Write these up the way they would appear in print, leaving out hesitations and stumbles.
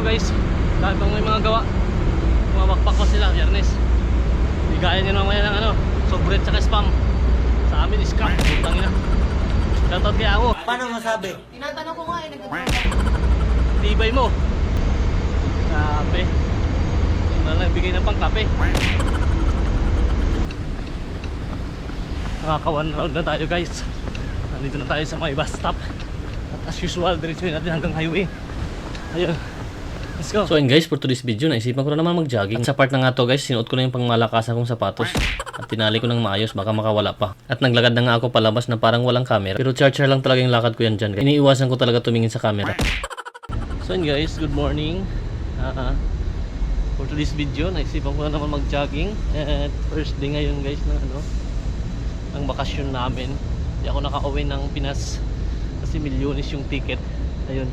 guys. Dahil bang may mga gawa. Bumamakpak ko sila, Biyernes. Bigaya nyo naman yan ng ano, sobret tsaka spam. Sa amin is crap, putang ina. Shoutout kay Ango. Paano masabi? Tinatanong ko nga eh, Tibay mo. Kape. Yung na lang bigay ng pangkape. Nakaka-1 round na tayo guys. Nandito na tayo sa may bus stop. At as usual, diretsuhin natin hanggang highway. Ayun. Let's go. So and guys, for today's video, naisipan ko na naman mag-jogging. At sa part na nga to guys, sinuot ko na yung pangmalakasan kong sapatos. At tinali ko ng maayos, baka makawala pa. At naglakad na nga ako palabas na parang walang camera. Pero charger lang talaga yung lakad ko yan dyan. Iniiwasan ko talaga tumingin sa camera. So and guys, good morning. For today's video, naisipan ko na naman mag-jogging. At first day ngayon guys ng ano, ng bakasyon namin. Hindi ako nakauwi ng Pinas kasi milyones yung ticket. Ayun,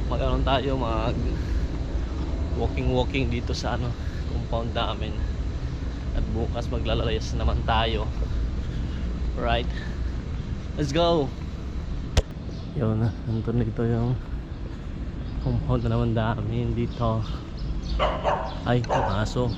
mag-anon tayo, mag walking dito sa ano, compound namin. At bukas maglalayas naman tayo. Right, let's go. Yun na, nandun dito yung compound na naman namin dito. Ay, aso.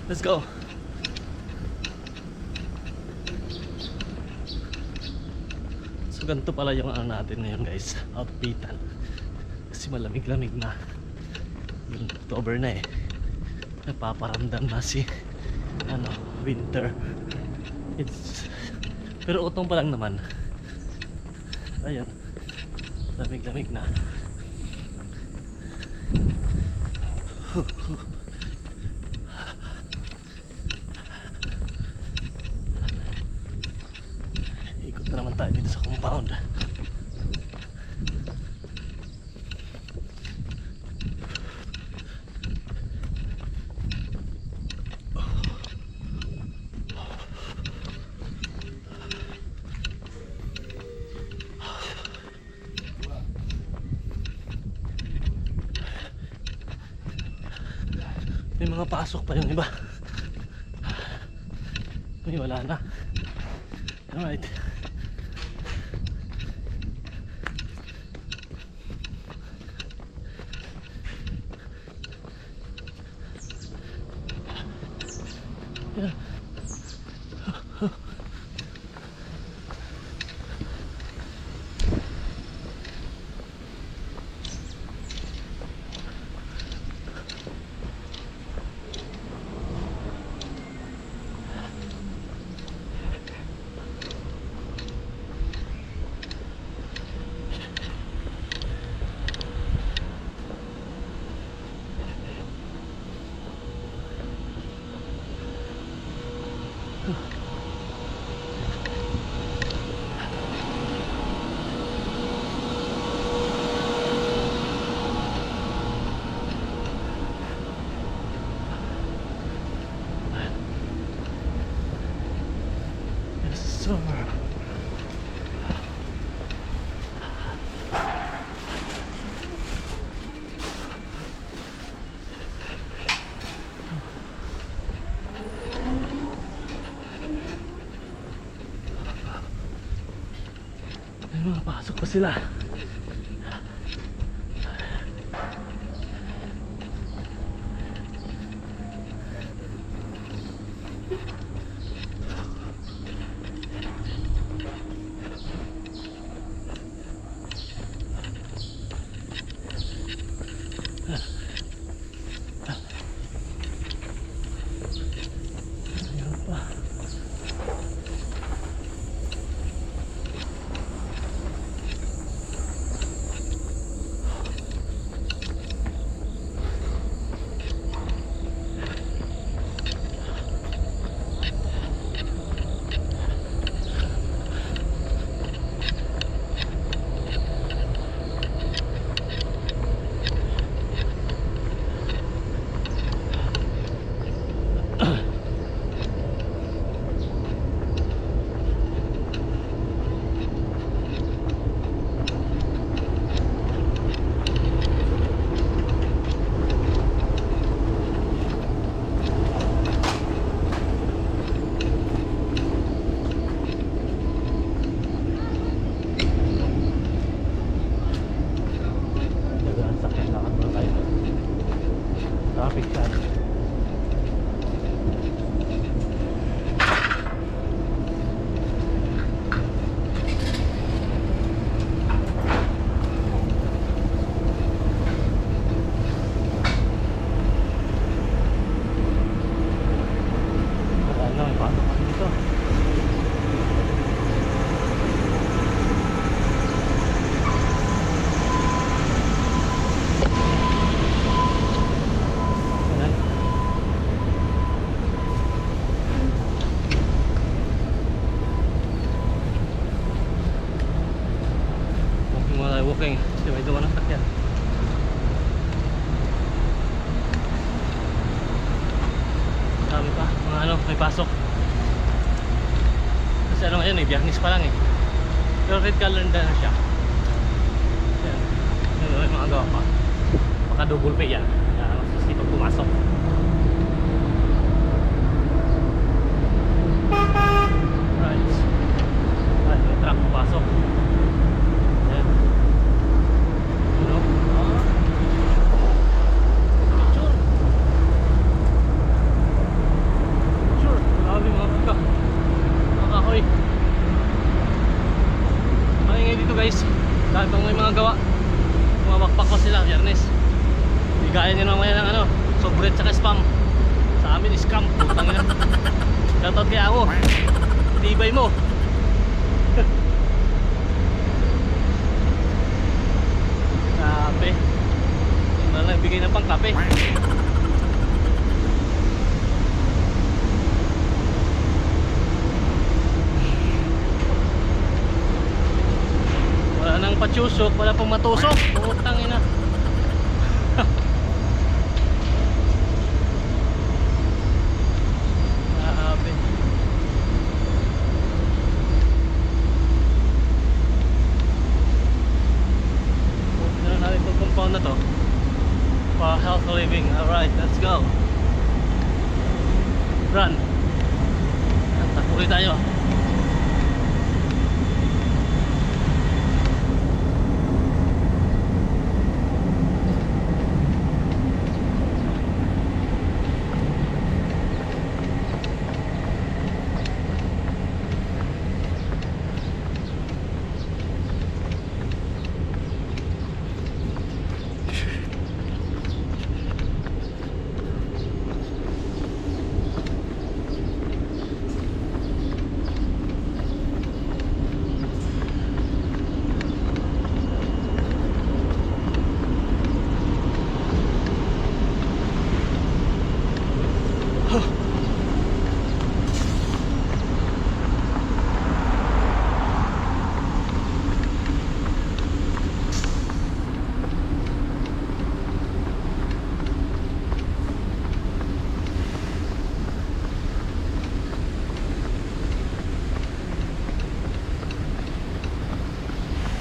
Let's go. So ganito pala yung ano natin ngayon guys, outfitan. Kasi malamig-lamig na. Yung October na eh. Napaparamdam na si ano, winter. Pero utong pa lang naman. Ayun, lamig-lamig na. Ikot na naman tayo dito sa compound. May mga pasok pa yung iba. May wala na. Alright. Yeah. Yes, sir. May mga pasok pa sila. Ayan pa. may pasok. Kasi ano ngayon eh, Biyernes pa lang eh. Pero red calendar na siya. Yan. Yan may mga gawa pa. Baka double pay yan. Yan, masasipag pumasok. Right. Right, may truck pumasok. Yan. Ano? Sure. Sure. Marami mga bangka. Mga kahoy. Ano nga dito guys? Dahil bang may mga gawa. Bumabakpak ko sila, Biyernes. Bigayan nyo naman yan ng ano, sobret tsaka spam. Sa amin scam. Putang ina. Shoutout kay Amo. Tibay mo. Kape. Wala lang bigay ng pang kape. Wala nang patusok, wala pang matusok. Putang ina. Grabe. Punta na natin itong compound na to for healthy living. Alright, let's go. Run. Takuri tayo.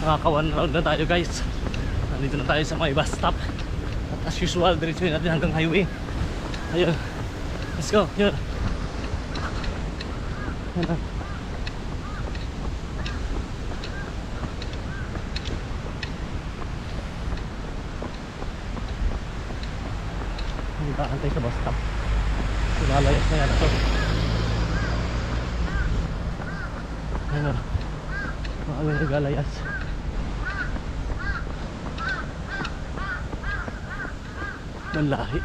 Nakaka 1 round na tayo guys. Nandito na tayo sa may bus stop. At as usual, diretso natin hanggang highway. Ayun. Let's go. Yun. Yan lang. Antay sa bus stop. Lalayas na yan ito. Ayun na. Maalang nagalayas. Manlahi.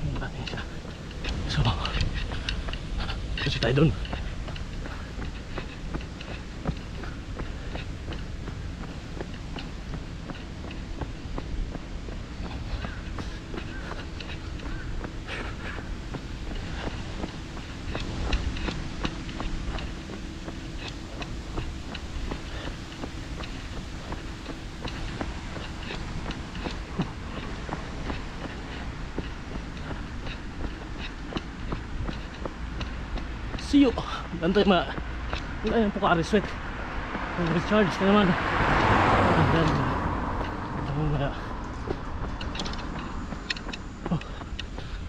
Manlahi siya. So, kasi tayo dun. See you. Gantay ma. Wala yung Pocari Sweat. Recharge ka naman. Oh.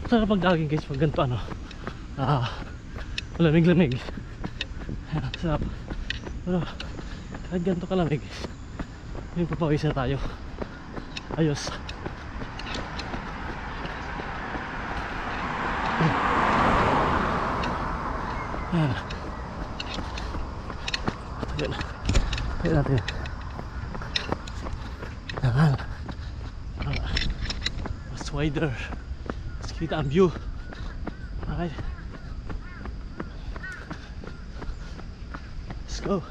Sarap pag daging guys pag ganito ano. Malamig-lamig. Sarap. Pero kahit ganito kalamig, yung papawisan tayo. Ayos. Ayan. Ayan natin. Ayan. Mas wider. Mas kita ang view. Alright. Let's go.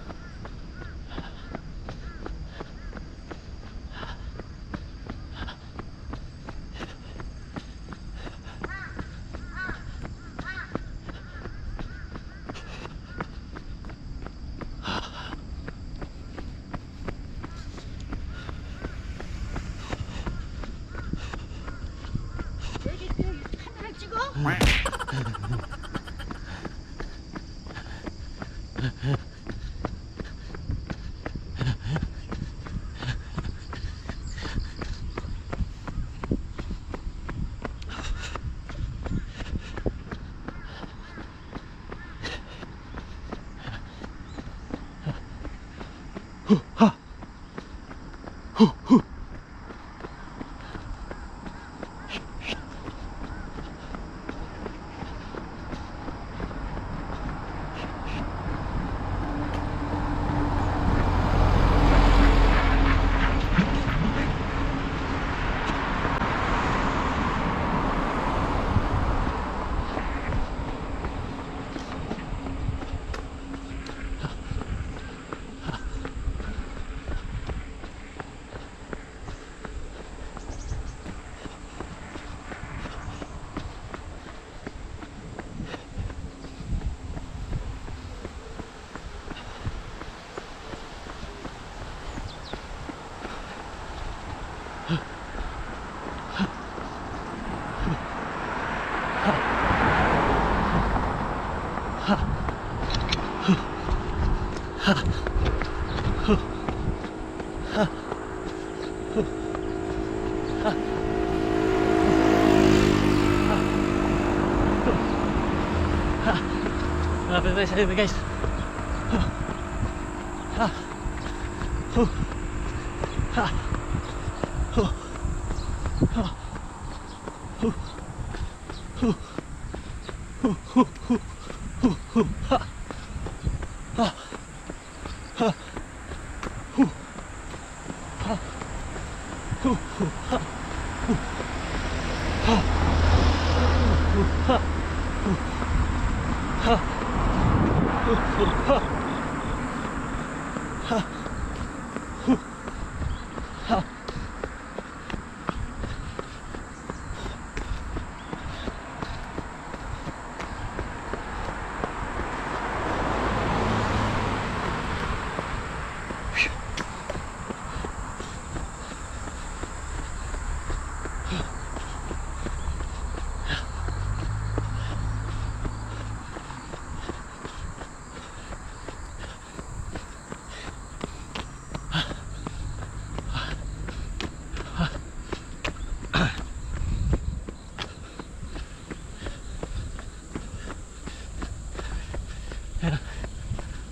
Malapit tayo sa highway guys.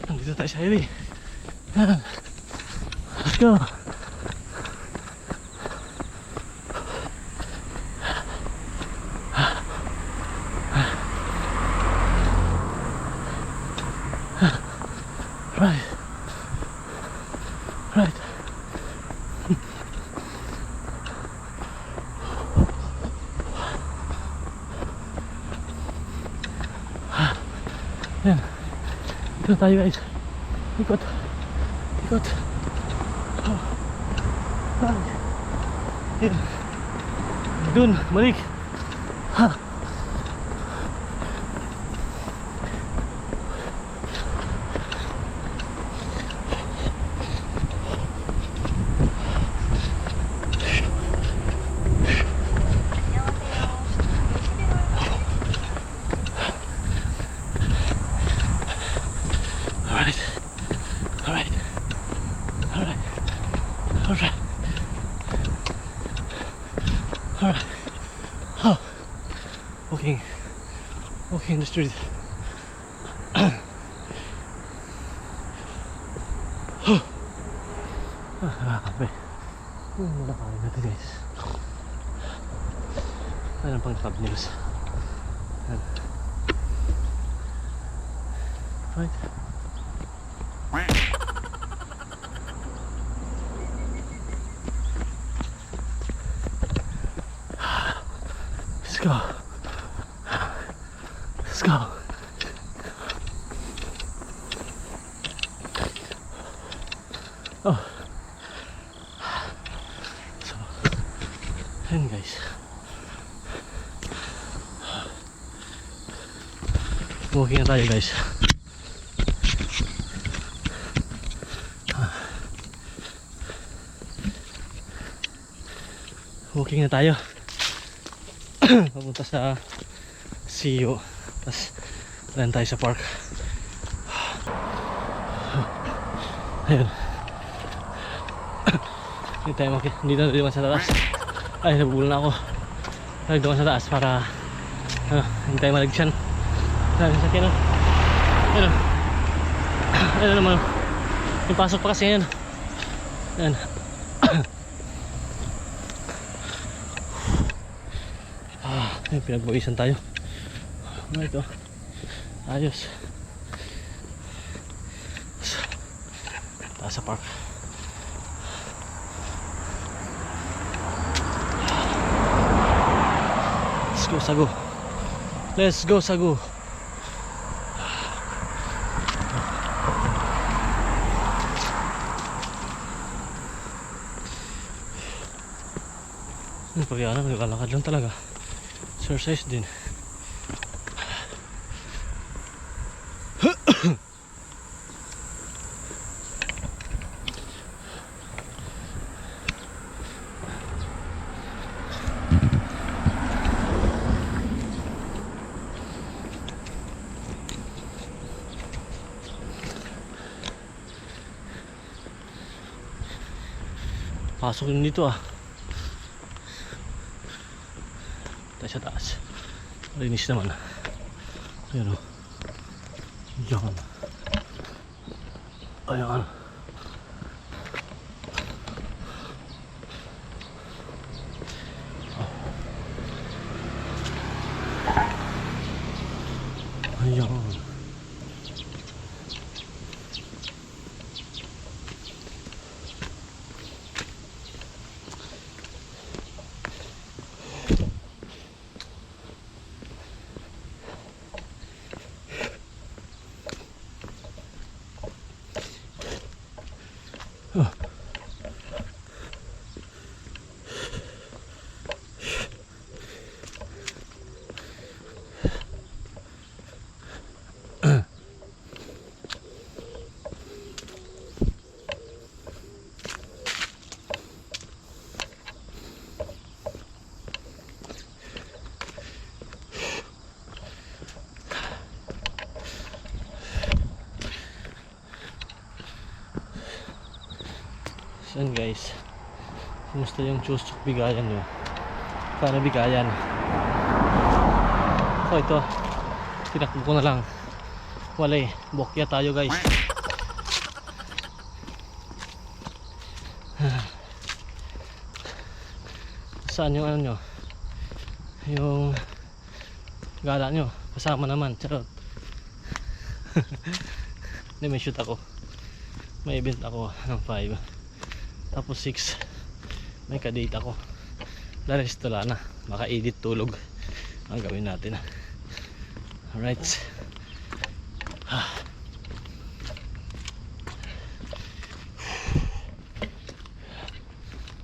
Nandito tayo sa highway. Let's go. Right. Right. Yan. Dito tayo guys. Ikot. Ikot. Yan. Dun, balik. Alright. Alright. Alright. Alright. Alright. Oh. Walking. Walking in the street. Oh. Nakakape. Ano nakain natin guys? Ano pang top news? Right. Let's go. Let's go. Oh. So, yun guys. Walking na tayo guys. Walking na tayo. Papunta sa CU. Tapos daan tayo sa park. Ayun. Hindi na naman sa taas. Ay, nabubulol na ako. Nagdoon sa taas para hindi tayo malagyan. Sa akin. Ayun. Ayun naman. Yung pasok pa kasi yan. Ayun. Ayun, pinagbawisan tayo. Ano ito? Ayos. Taas sa park. Let's go Sagu. Let's go Sagu. Pag-iana, naglalakad lang talaga. Exercise din. Pasok din dito ah. Tayo sa taas. Linis naman. Ayan o. Diyan. Ayan. Ayan. So yun guys, kumusta yung Chuseok bigayan nyo? Para bigayan. So ito, tinakbo ko na lang. Wala eh, bokya tayo guys. Saan yung ano nyo? Yung gala nyo? Kasama naman, charot. Hindi, may shoot ako. May event ako ng 5. Tapos 6 may ka-date ako. The rest wala na. Baka edit, tulog ang gawin natin. Alright.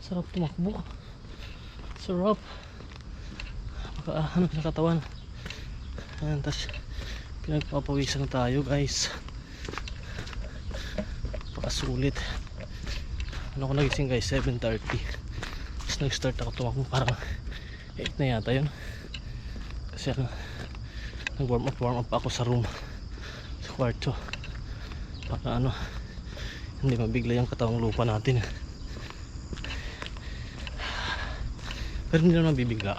Sarap tumakbo. Sarap. Makahanap sa katawan. Ayan, tas pinagpapawisan na tayo guys. Pakasulit. Ano ko nagising guys, 7:30. Tapos nag-start ako tumakbo, parang 8 na yata yun. Kasi ano, nag-warm up ako sa room, sa kwarto, para ano, hindi mabigla yung katawang lupa natin. Pero hindi naman bibigla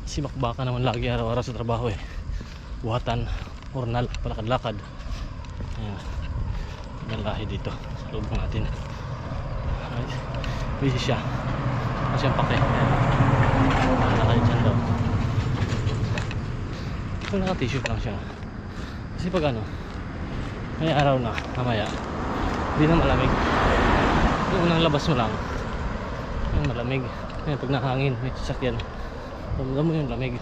kasi bakbaka naman lagi araw-araw sa trabaho eh. Buhatan, ornal, palakad-lakad. Ayan, ang lahi dito sa loob natin. Busy siya kasi ang pake nakalit siya daw. Kung naka t-shirt lang siya kasi pag ano may araw na mamaya hindi na malamig. Yung unang labas mo lang yung malamig. Ngayon pag nakahangin may sasakyan ramdam mo yung lamig.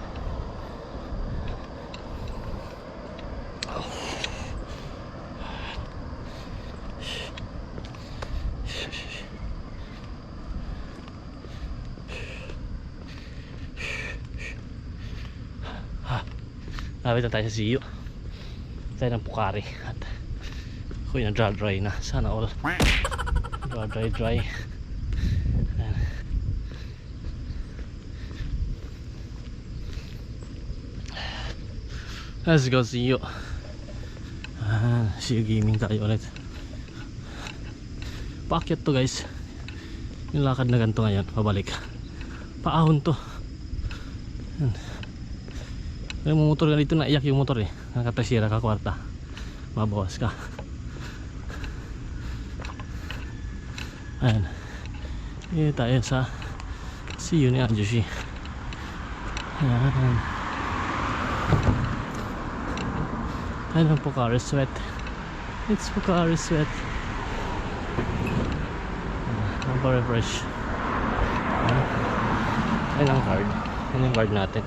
Lapit na tayo sa CU. Tayo ng Pukari. At ako yung dry na. Sana all dry. Let's go, see you. See you gaming tayo ulit. Paakyat to guys. Yung lakad na ganito ngayon, pabalik. Paahon to. Yung motor ka dito, naiyak yung motor eh. Nakatasira ka kwarta. Mabawas ka. Ayan. Tayo sa see you ni Anjushi. Ayan. Tayo ng Pocari Sweat. It's Pocari Sweat. Refresh. Ayan ang card. Ayan yung card natin.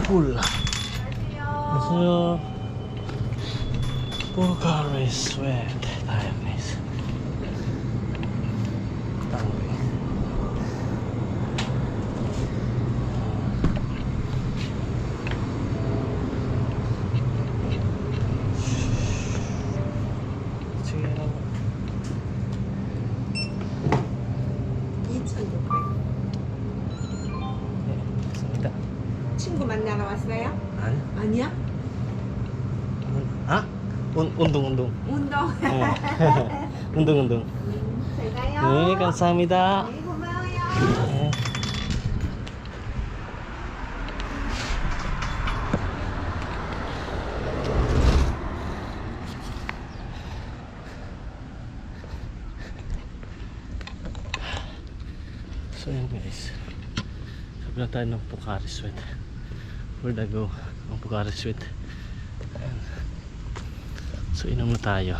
Full. So, Pocari Sweat tayo guys. Tangoy. 친구 만나러 왔어요? 아니? 아니야? 아? 운동. 운동. 운동. 잘 가요. 네, 감사합니다. 네, 고마워요. 네. So yun guys, sabi na tayo ng Pocari Sweat. Where'd I go? Ang Pocari Sweat. Ayan. So inom na tayo.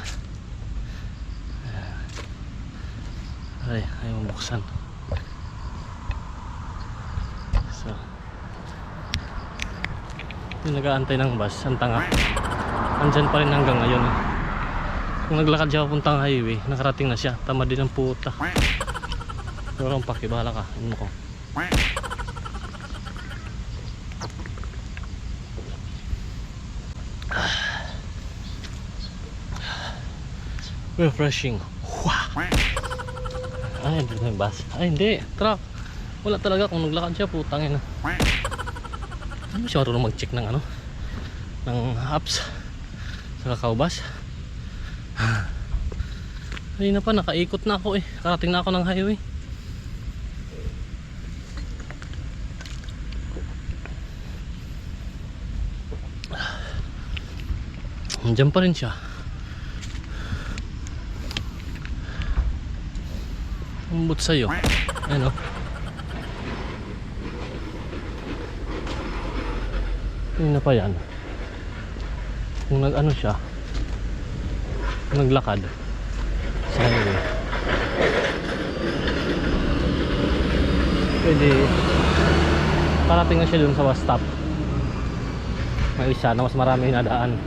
Ay, ayaw buksan. So yung nag-aantay ng bus, ang tanga, andyan pa rin hanggang ngayon. Kung naglakad siya papuntang highway, nakarating na siya. Tama din ang puta. Pero ang paki, bahala ka. Ano ko? Refreshing. Ay, hindi na yung bus. Ay, hindi. Truck. Wala talaga kung naglakad siya. Putang ina. Ano siya marunong mag-check ng ano? Ng apps. Sa Kakao Bus. Ay na pa, nakaikot na ako eh. Karating na ako ng highway. Nandiyan pa rin siya. Umbot sa'yo. Ayan o. Yun na pa yan. Kung nag-ano siya, kung naglakad sa highway, pwede parating na siya dun sa bus stop. May isa na mas marami hinadaan.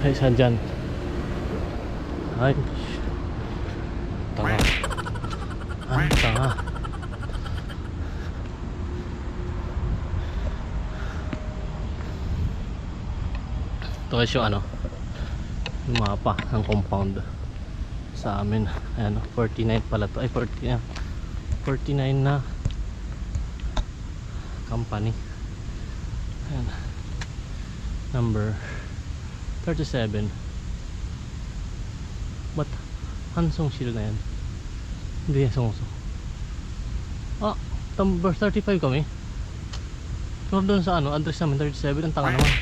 Ay, saan dyan? Ay, tanga. Ay, tanga. Ito kasi yung ano, yung mapa ng compound sa amin. Ayan, 49 pala to. Ay, 49 na company. Ayan, number 37. Ba't Hansong Shield na yan? Hindi yan Songso. Ah, number 35 kami. Pero doon sa ano, address namin 37. Ang tanga naman.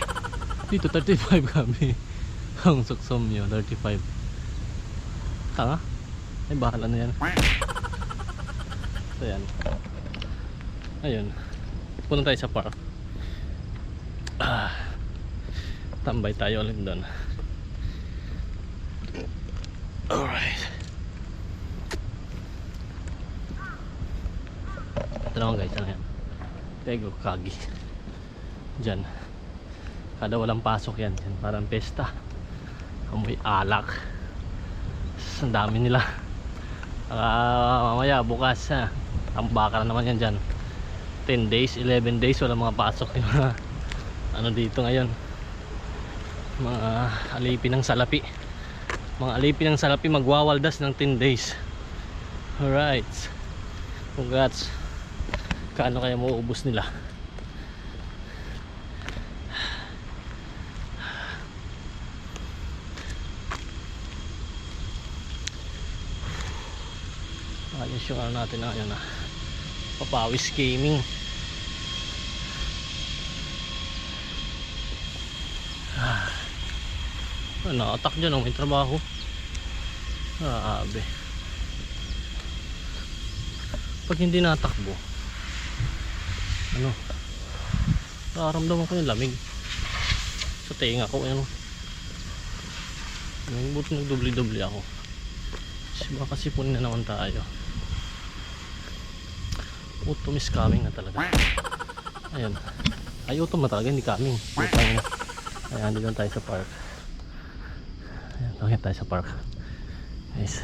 Dito 35 kami. Ang suksom nyo 35. Tanga? Ay bahala na yan. So yan. Ayun, punta tayo sa park. Tambay tayo ulit doon. Alright. Ito naman guys, ano yan? Tego Kagi. Diyan. Kada walang pasok yan. Diyan, parang pesta. Amoy alak. Ang dami nila. Mamaya bukas ha. Tambaka na naman yan dyan. 10 days, 11 days walang mga pasok yung mga ano dito ngayon. Mga alipin ng salapi. Mga alipin ng salapi magwawaldas ng 10 days. Alright. Congrats. Kaano kaya mauubos nila? Ayos yung ano natin na yun na papawis gaming. Nakatak dyan, may trabaho. Grabe. Pag hindi natakbo, ano, nararamdaman ko yung lamig sa tenga ko. Ano, buti nagdubli-dubli ako. Baka sipunin na naman tayo. Autumn is coming na talaga. Ayan. Ay, autumn na talaga, hindi coming. Ayan, dito tayo sa park. Ayan, bakit tayo sa park. Nice.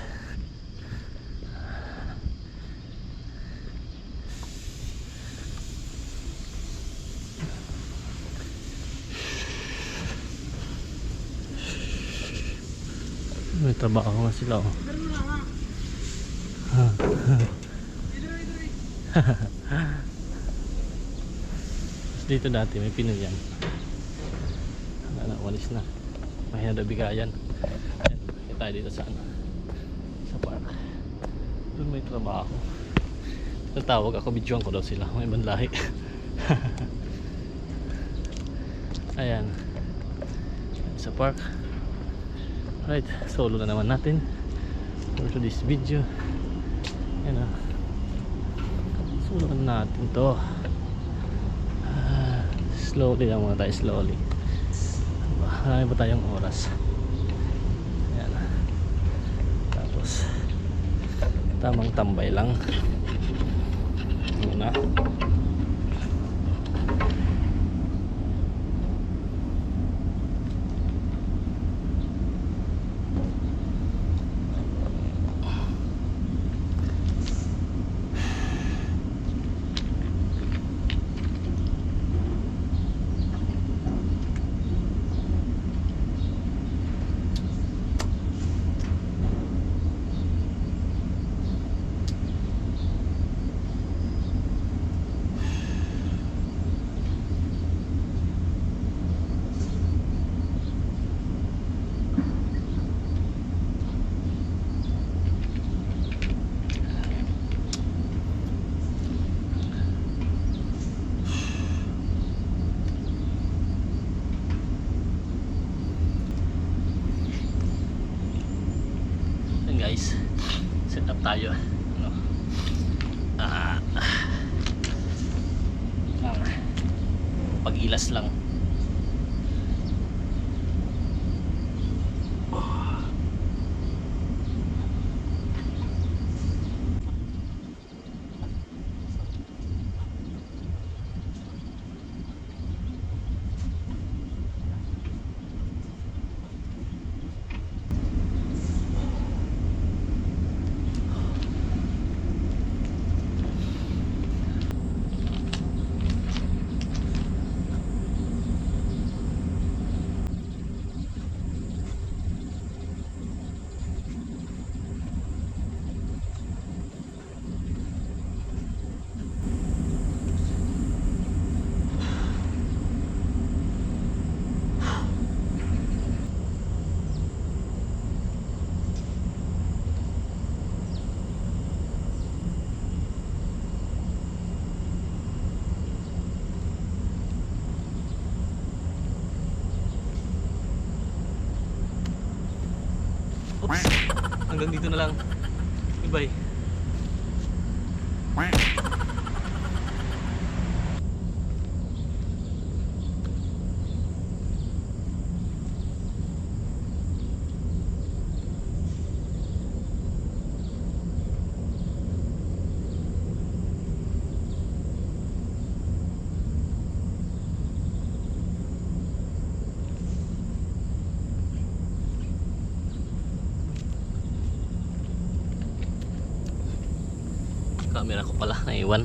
May trabaho nga sila, oh. Dito dati may Pinoy yan. Walis na. Mahina na bigayan. Ayan, tayo dito sa ano, sa park. Doon may trabaho. Natawag ako, videoan ko daw sila. May ibang lahi. Ayan, sa park. Right, solo na naman natin for today's video. Ayan, solo na natin to. Slowly lang muna tayo, slowly. Marami pa tayong oras. Ayan. Tapos tamang tambay lang muna. Guys, set up tayo, ano? Pag-ilas lang. Oops. Hanggang dito na lang. Goodbye. Camera ko pala naiwan.